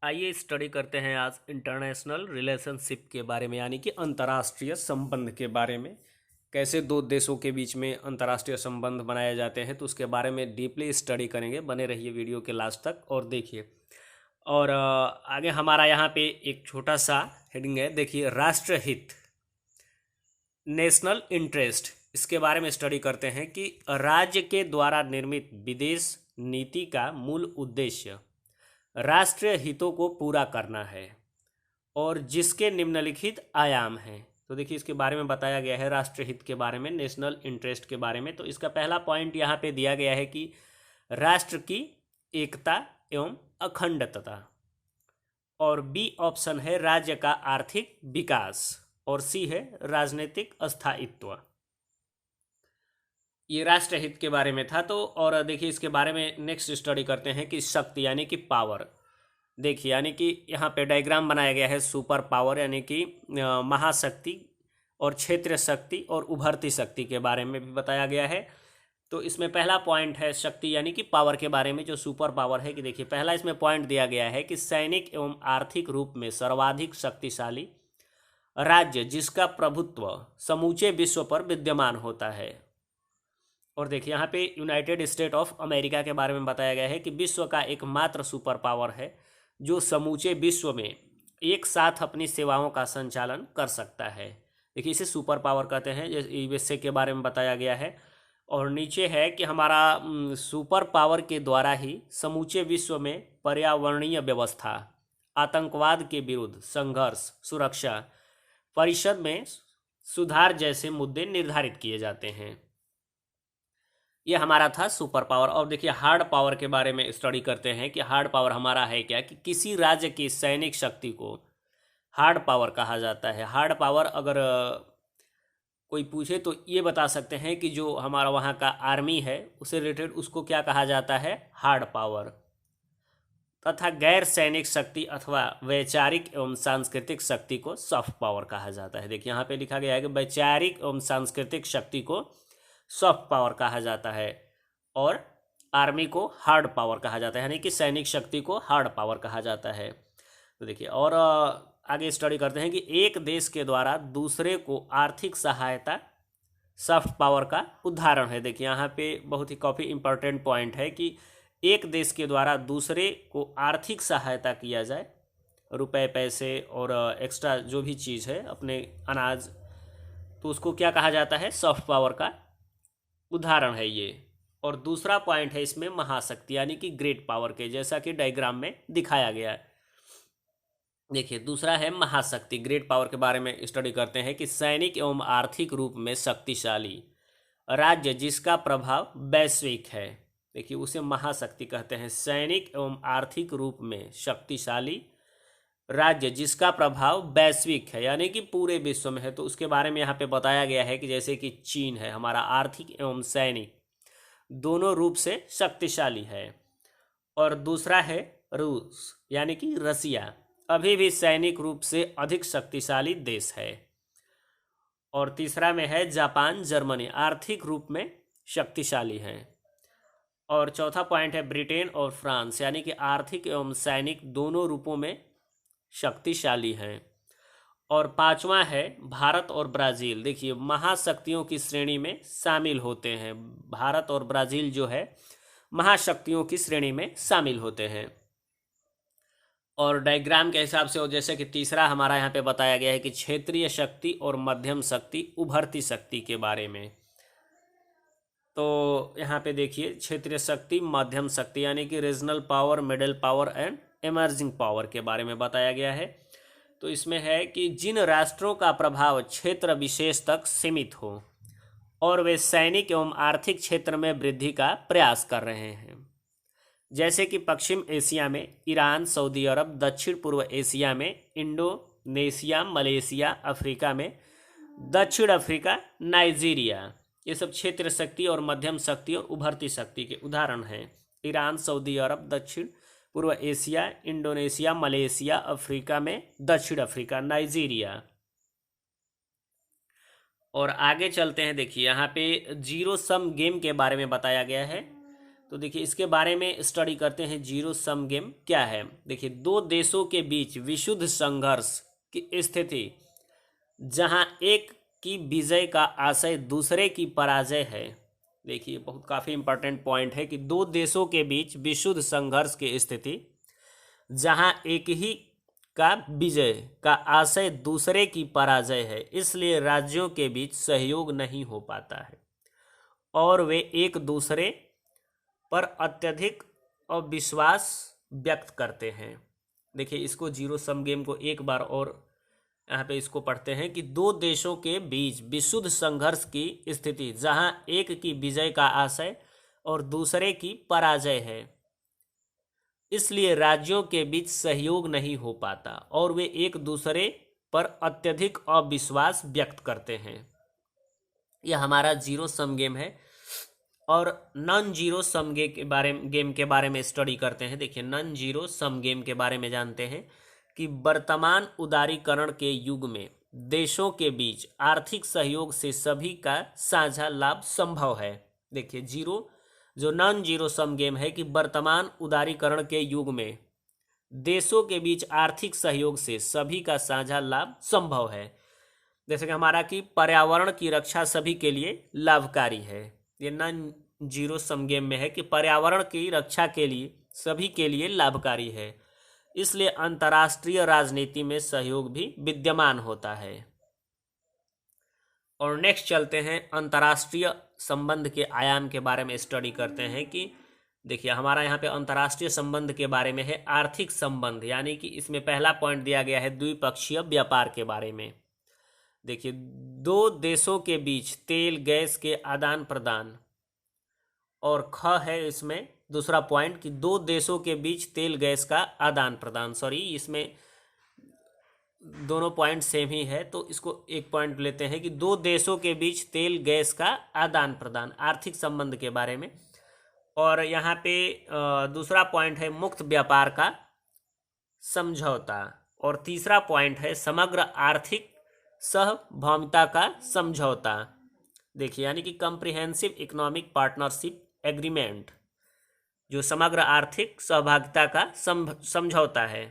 आइए स्टडी करते हैं आज इंटरनेशनल रिलेशनशिप के बारे में, यानी कि अंतर्राष्ट्रीय संबंध के बारे में। कैसे दो देशों के बीच में अंतर्राष्ट्रीय संबंध बनाए जाते हैं, तो उसके बारे में डीपली स्टडी करेंगे। बने रहिए वीडियो के लास्ट तक और देखिए। और आगे हमारा यहाँ पे एक छोटा सा हेडिंग है, देखिए, राष्ट्रहित, नेशनल इंटरेस्ट। इसके बारे में स्टडी करते हैं कि राज्य के द्वारा निर्मित विदेश नीति का मूल उद्देश्य राष्ट्रीय हितों को पूरा करना है और जिसके निम्नलिखित आयाम हैं। तो देखिए, इसके बारे में बताया गया है राष्ट्रीय हित के बारे में, नेशनल इंटरेस्ट के बारे में। तो इसका पहला पॉइंट यहाँ पे दिया गया है कि राष्ट्र की एकता एवं अखंडता, और बी ऑप्शन है राज्य का आर्थिक विकास, और सी है राजनीतिक स्थायित्व। ये राष्ट्रहित के बारे में था। तो और देखिए, इसके बारे में नेक्स्ट स्टडी करते हैं कि शक्ति यानी कि पावर। देखिए, यानी कि यहाँ पे डायग्राम बनाया गया है सुपर पावर यानी कि महाशक्ति, और क्षेत्रीय शक्ति और उभरती शक्ति के बारे में भी बताया गया है। तो इसमें पहला पॉइंट है शक्ति यानी कि पावर के बारे में, जो सुपर पावर है। कि देखिए, पहला इसमें पॉइंट दिया गया है कि सैनिक एवं आर्थिक रूप में सर्वाधिक शक्तिशाली राज्य जिसका प्रभुत्व समूचे विश्व पर विद्यमान होता है। और देखिए, यहाँ पे यूनाइटेड स्टेट ऑफ अमेरिका के बारे में बताया गया है कि विश्व का एकमात्र सुपर पावर है जो समूचे विश्व में एक साथ अपनी सेवाओं का संचालन कर सकता है। देखिए, इसे सुपर पावर कहते हैं, यूएसए के बारे में बताया गया है। और नीचे है कि हमारा सुपर पावर के द्वारा ही समूचे विश्व में पर्यावरणीय व्यवस्था, आतंकवाद के विरुद्ध संघर्ष, सुरक्षा परिषद में सुधार जैसे मुद्दे निर्धारित किए जाते हैं। ये हमारा था सुपर पावर। और देखिए, हार्ड पावर के बारे में स्टडी करते हैं कि हार्ड पावर हमारा है क्या, कि किसी राज्य की सैनिक शक्ति को हार्ड पावर कहा जाता है। हार्ड पावर अगर कोई पूछे तो ये बता सकते हैं कि जो हमारा वहाँ का आर्मी है उससे रिलेटेड उसको क्या कहा जाता है, हार्ड पावर। तथा गैर सैनिक शक्ति अथवा वैचारिक एवं सांस्कृतिक शक्ति को सॉफ्ट पावर कहा जाता है। देखिए, यहाँ पे लिखा गया है कि वैचारिक एवं सांस्कृतिक शक्ति को सॉफ्ट पावर कहा जाता है और आर्मी को हार्ड पावर कहा जाता है, यानी कि सैनिक शक्ति को हार्ड पावर कहा जाता है। तो देखिए, और आगे स्टडी करते हैं कि एक देश के द्वारा दूसरे को आर्थिक सहायता सॉफ्ट पावर का उदाहरण है। देखिए, यहाँ पे बहुत ही काफ़ी इंपॉर्टेंट पॉइंट है कि एक देश के द्वारा दूसरे को आर्थिक सहायता किया जाए, रुपए पैसे और एक्स्ट्रा जो भी चीज़ है, अपने अनाज, तो उसको क्या कहा जाता है, सॉफ्ट पावर का उदाहरण है ये। और दूसरा पॉइंट है इसमें महाशक्ति यानी कि ग्रेट पावर के, जैसा कि डायग्राम में दिखाया गया है। देखिए, दूसरा है महाशक्ति, ग्रेट पावर के बारे में स्टडी करते हैं कि सैनिक एवं आर्थिक रूप में शक्तिशाली राज्य जिसका प्रभाव वैश्विक है। देखिए, उसे महाशक्ति कहते हैं। सैनिक एवं आर्थिक रूप में शक्तिशाली राज्य जिसका प्रभाव वैश्विक है, यानी कि पूरे विश्व में है। तो उसके बारे में यहाँ पे बताया गया है कि जैसे कि चीन है हमारा आर्थिक एवं सैनिक दोनों रूप से शक्तिशाली है। और दूसरा है रूस यानी कि रसिया, अभी भी सैनिक रूप से अधिक शक्तिशाली देश है। और तीसरा में है जापान, जर्मनी, आर्थिक रूप में शक्तिशाली है। और चौथा पॉइंट है ब्रिटेन और फ्रांस, यानी कि आर्थिक एवं सैनिक दोनों रूपों में शक्तिशाली हैं। और पांचवा है भारत और ब्राज़ील। देखिए, महाशक्तियों की श्रेणी में शामिल होते हैं। भारत और ब्राज़ील जो है महाशक्तियों की श्रेणी में शामिल होते हैं। और डायग्राम के हिसाब से, और जैसे कि तीसरा हमारा यहाँ पे बताया गया है कि क्षेत्रीय शक्ति और मध्यम शक्ति, उभरती शक्ति के बारे में। तो यहाँ पे देखिए, क्षेत्रीय शक्ति, मध्यम शक्ति यानी कि regional power, middle power and emerging power के बारे में बताया गया है। तो इसमें है कि जिन राष्ट्रों का प्रभाव क्षेत्र विशेष तक सीमित हो और वे सैनिक एवं आर्थिक क्षेत्र में वृद्धि का प्रयास कर रहे हैं, जैसे कि पश्चिम एशिया में ईरान, सऊदी अरब, दक्षिण पूर्व एशिया में इंडोनेशिया, मलेशिया, अफ्रीका में दक्षिण अफ्रीका, नाइजीरिया, ये सब क्षेत्र शक्ति और मध्यम शक्ति और उभरती शक्ति के उदाहरण हैं। ईरान, सऊदी अरब, दक्षिण पूर्व एशिया, इंडोनेशिया, मलेशिया, अफ्रीका में दक्षिण अफ्रीका, नाइजीरिया। और आगे चलते हैं। देखिए, यहाँ पे जीरो सम गेम के बारे में बताया गया है। तो देखिए इसके बारे में स्टडी करते हैं। जीरो सम गेम क्या है। देखिए, दो देशों के बीच विशुद्ध संघर्ष की स्थिति जहां एक की विजय का आशय दूसरे की पराजय है। देखिए, बहुत काफ़ी इंपॉर्टेंट पॉइंट है कि दो देशों के बीच विशुद्ध संघर्ष की स्थिति जहां एक ही का विजय का आशय दूसरे की पराजय है, इसलिए राज्यों के बीच सहयोग नहीं हो पाता है और वे एक दूसरे पर अत्यधिक अविश्वास व्यक्त करते हैं। देखिए, इसको जीरो सम गेम को एक बार और यहाँ पे इसको पढ़ते हैं कि दो देशों के बीच विशुद्ध संघर्ष की स्थिति जहां एक की विजय का आशय और दूसरे की पराजय है, इसलिए राज्यों के बीच सहयोग नहीं हो पाता और वे एक दूसरे पर अत्यधिक अविश्वास व्यक्त करते हैं। यह हमारा जीरो सम गेम है। और नॉन जीरो सम गेम के बारे में स्टडी करते हैं। देखिए, नॉन जीरो सम गेम के बारे में जानते हैं कि वर्तमान उदारीकरण के युग में देशों के बीच आर्थिक सहयोग से सभी का साझा लाभ संभव है। देखिए, जो नॉन जीरो सम गेम है कि वर्तमान उदारीकरण के युग में देशों के बीच आर्थिक सहयोग से सभी का साझा लाभ संभव है। जैसे कि हमारा कि पर्यावरण की रक्षा सभी के लिए लाभकारी है। ये नॉन जीरो सम गेम में है कि पर्यावरण की रक्षा के लिए सभी के लिए लाभकारी है, इसलिए अंतर्राष्ट्रीय राजनीति में सहयोग भी विद्यमान होता है। और नेक्स्ट चलते हैं, अंतर्राष्ट्रीय संबंध के आयाम के बारे में स्टडी करते हैं कि देखिए, हमारा यहाँ पे अंतर्राष्ट्रीय संबंध के बारे में है आर्थिक संबंध, यानी कि इसमें पहला पॉइंट दिया गया है द्विपक्षीय व्यापार के बारे में। देखिए, दो देशों के बीच तेल गैस के आदान प्रदान, और ख है इसमें दूसरा पॉइंट कि दो देशों के बीच तेल गैस का आदान प्रदान। सॉरी, इसमें दोनों पॉइंट सेम ही है, तो इसको एक पॉइंट लेते हैं कि दो देशों के बीच तेल गैस का आदान प्रदान आर्थिक संबंध के बारे में। और यहाँ पे दूसरा पॉइंट है मुक्त व्यापार का समझौता, और तीसरा पॉइंट है समग्र आर्थिक सहभागिता का समझौता। देखिए, यानी कि कम्प्रिहेंसिव इकोनॉमिक पार्टनरशिप एग्रीमेंट, जो समग्र आर्थिक सहभागिता का समझौता है।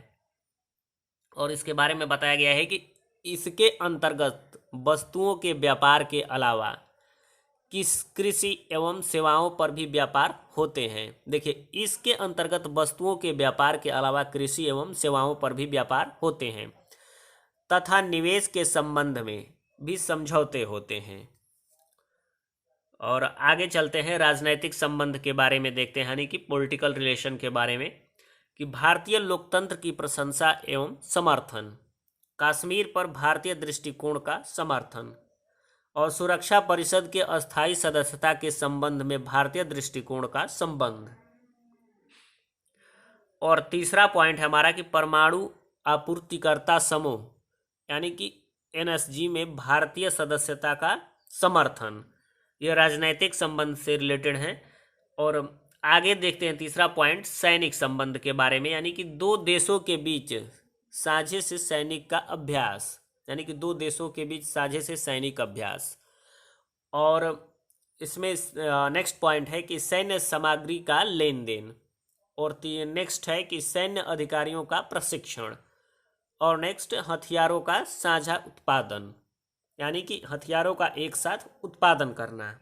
और इसके बारे में बताया गया है कि इसके अंतर्गत वस्तुओं के व्यापार के अलावा कृषि एवं सेवाओं पर भी व्यापार होते हैं। देखिए, इसके अंतर्गत वस्तुओं के व्यापार के अलावा कृषि एवं सेवाओं पर भी व्यापार होते हैं तथा निवेश के संबंध में भी समझौते होते हैं। और आगे चलते हैं, राजनैतिक संबंध के बारे में देखते हैं, यानी कि पॉलिटिकल रिलेशन के बारे में कि भारतीय लोकतंत्र की प्रशंसा एवं समर्थन, कश्मीर पर भारतीय दृष्टिकोण का समर्थन, और सुरक्षा परिषद के अस्थायी सदस्यता के संबंध में भारतीय दृष्टिकोण का संबंध। और तीसरा पॉइंट है हमारा कि परमाणु आपूर्तिकर्ता समूह, यानी कि एनएसजी में भारतीय सदस्यता का समर्थन। यह राजनैतिक संबंध से रिलेटेड है। और आगे देखते हैं तीसरा पॉइंट, सैनिक संबंध के बारे में, यानी कि दो देशों के बीच साझे से सैनिक का अभ्यास, यानी कि दो देशों के बीच साझे से सैनिक अभ्यास। और इसमें नेक्स्ट पॉइंट है कि सैन्य सामग्री का लेन देन। और नेक्स्ट है कि सैन्य अधिकारियों का प्रशिक्षण। और नेक्स्ट, हथियारों का साझा उत्पादन, यानी कि हथियारों का एक साथ उत्पादन करना।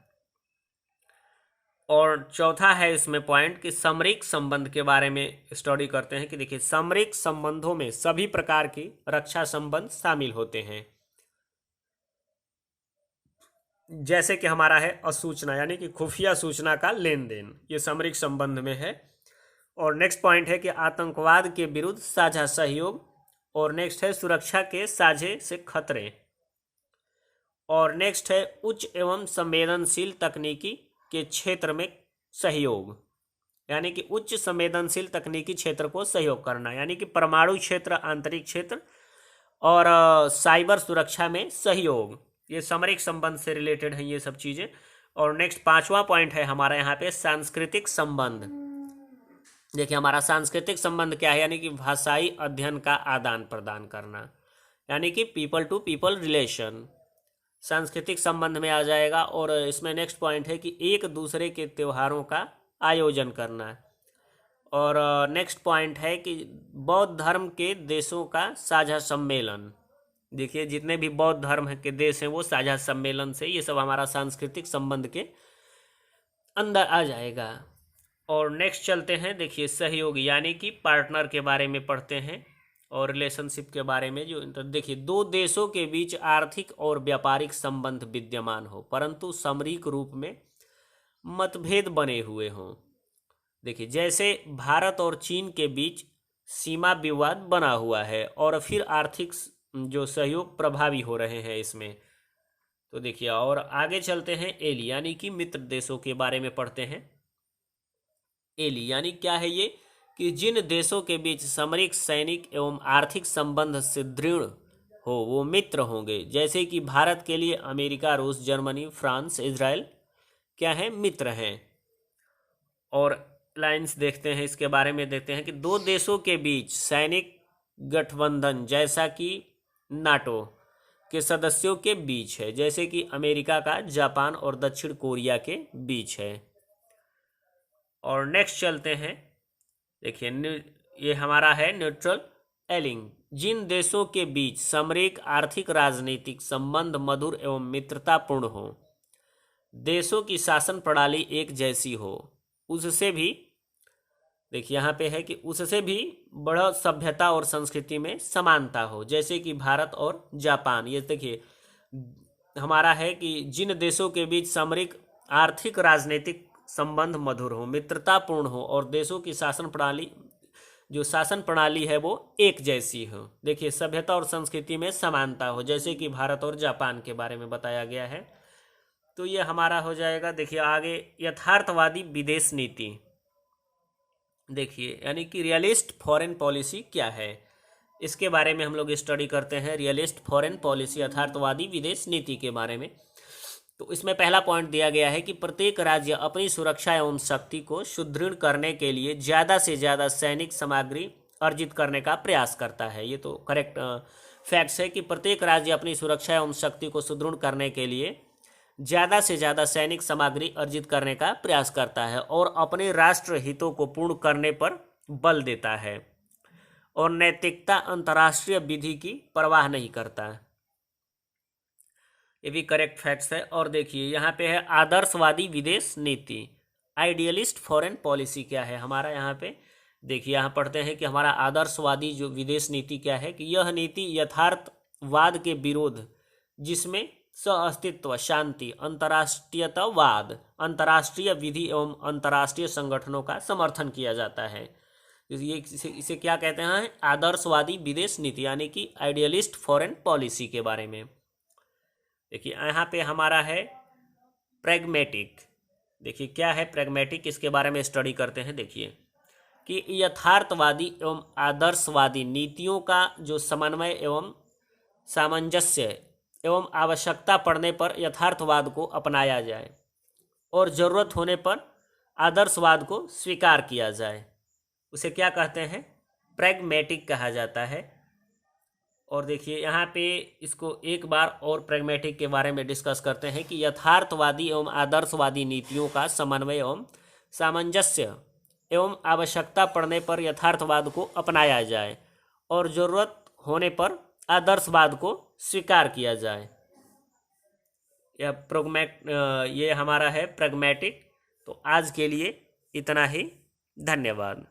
और चौथा है इसमें पॉइंट कि सामरिक संबंध के बारे में स्टडी करते हैं कि देखिए, सामरिक संबंधों में सभी प्रकार की रक्षा संबंध शामिल होते हैं, जैसे कि हमारा है असूचना, यानी कि खुफिया सूचना का लेन देन, ये सामरिक संबंध में है। और नेक्स्ट पॉइंट है कि आतंकवाद के विरुद्ध साझा सहयोग। और नेक्स्ट है सुरक्षा के साझे से खतरे। और नेक्स्ट है उच्च एवं संवेदनशील तकनीकी के क्षेत्र में सहयोग, यानी कि उच्च संवेदनशील तकनीकी क्षेत्र को सहयोग करना, यानी कि परमाणु क्षेत्र, आंतरिक क्षेत्र और साइबर सुरक्षा में सहयोग। ये सामरिक संबंध से रिलेटेड हैं ये सब चीज़ें। और नेक्स्ट पांचवा पॉइंट है हमारा यहाँ पे सांस्कृतिक संबंध। देखिए, हमारा सांस्कृतिक संबंध क्या है, यानी कि भाषाई अध्ययन का आदान प्रदान करना, यानी कि पीपल टू पीपल रिलेशन सांस्कृतिक संबंध में आ जाएगा। और इसमें नेक्स्ट पॉइंट है कि एक दूसरे के त्योहारों का आयोजन करना। और नेक्स्ट पॉइंट है कि बौद्ध धर्म के देशों का साझा सम्मेलन। देखिए जितने भी बौद्ध धर्म के देश हैं वो साझा सम्मेलन से, ये सब हमारा सांस्कृतिक संबंध के अंदर आ जाएगा। और नेक्स्ट चलते हैं, देखिए सहयोगी यानी कि पार्टनर के बारे में पढ़ते हैं और रिलेशनशिप के बारे में। जो देखिए दो देशों के बीच आर्थिक और व्यापारिक संबंध विद्यमान हो परंतु सामरिक रूप में मतभेद बने हुए हों। देखिए जैसे भारत और चीन के बीच सीमा विवाद बना हुआ है और फिर आर्थिक जो सहयोग प्रभावी हो रहे हैं इसमें। तो देखिए और आगे चलते हैं एली यानी कि मित्र देशों के बारे में पढ़ते हैं। एली यानी क्या है ये कि जिन देशों के बीच सामरिक, सैनिक एवं आर्थिक संबंध से दृढ़ हो वो मित्र होंगे। जैसे कि भारत के लिए अमेरिका, रूस, जर्मनी, फ्रांस, इजराइल क्या है, मित्र हैं। और लाइन्स देखते हैं, इसके बारे में देखते हैं कि दो देशों के बीच सैनिक गठबंधन जैसा कि नाटो के सदस्यों के बीच है, जैसे कि अमेरिका का जापान और दक्षिण कोरिया के बीच है। और नेक्स्ट चलते हैं, देखिए ये हमारा है न्यूट्रल एलिंग। जिन देशों के बीच सामरिक, आर्थिक, राजनीतिक संबंध मधुर एवं मित्रतापूर्ण हो, देशों की शासन प्रणाली एक जैसी हो, उससे भी देखिए यहाँ पे है कि उससे भी बड़ा सभ्यता और संस्कृति में समानता हो, जैसे कि भारत और जापान। ये देखिए हमारा है कि जिन देशों के बीच सामरिक, आर्थिक, राजनीतिक संबंध मधुर हो, मित्रतापूर्ण हो और देशों की शासन प्रणाली, जो शासन प्रणाली है वो एक जैसी हो। देखिए सभ्यता और संस्कृति में समानता हो, जैसे कि भारत और जापान के बारे में बताया गया है। तो ये हमारा हो जाएगा। देखिए आगे यथार्थवादी विदेश नीति। देखिए यानी कि रियलिस्ट फॉरेन पॉलिसी क्या है, इसके बारे में हम लोग स्टडी करते हैं। रियलिस्ट फॉरेन पॉलिसी, यथार्थवादी विदेश नीति के बारे में। तो इसमें पहला पॉइंट दिया गया है कि प्रत्येक राज्य अपनी सुरक्षा एवं शक्ति को सुदृढ़ करने के लिए ज़्यादा से ज़्यादा सैनिक सामग्री अर्जित करने का प्रयास करता है। ये तो करेक्ट फैक्ट्स है कि प्रत्येक राज्य अपनी सुरक्षा एवं शक्ति को सुदृढ़ करने के लिए ज़्यादा से ज़्यादा सैनिक सामग्री अर्जित करने का प्रयास करता है और अपने राष्ट्र हितों को पूर्ण करने पर बल देता है और नैतिकता, अंतर्राष्ट्रीय विधि की परवाह नहीं करता। ये भी करेक्ट फैक्ट्स है। और देखिए यहाँ पे है आदर्शवादी विदेश नीति, आइडियलिस्ट फॉरेन पॉलिसी क्या है हमारा। यहाँ पे देखिए यहाँ पढ़ते हैं कि हमारा आदर्शवादी जो विदेश नीति क्या है कि यह नीति यथार्थवाद के विरोध, जिसमें सह-अस्तित्व, शांति, अंतर्राष्ट्रीयतावाद, अंतर्राष्ट्रीय विधि एवं अंतर्राष्ट्रीय संगठनों का समर्थन किया जाता है। ये इसे क्या कहते हैं, आदर्शवादी विदेश नीति यानी कि आइडियलिस्ट फॉरेन पॉलिसी के बारे में। देखिए यहाँ पे हमारा है प्रैग्मेटिक। देखिए क्या है प्रैग्मेटिक, इसके बारे में स्टडी करते हैं। देखिए कि यथार्थवादी एवं आदर्शवादी नीतियों का जो समन्वय एवं सामंजस्य एवं आवश्यकता पड़ने पर यथार्थवाद को अपनाया जाए और ज़रूरत होने पर आदर्शवाद को स्वीकार किया जाए, उसे क्या कहते हैं, प्रैग्मेटिक कहा जाता है। और देखिए यहाँ पे इसको एक बार और प्रैग्मेटिक के बारे में डिस्कस करते हैं कि यथार्थवादी एवं आदर्शवादी नीतियों का समन्वय एवं सामंजस्य एवं आवश्यकता पड़ने पर यथार्थवाद को अपनाया जाए और ज़रूरत होने पर आदर्शवाद को स्वीकार किया जाए। ये हमारा है प्रैग्मेटिक। तो आज के लिए इतना ही, धन्यवाद।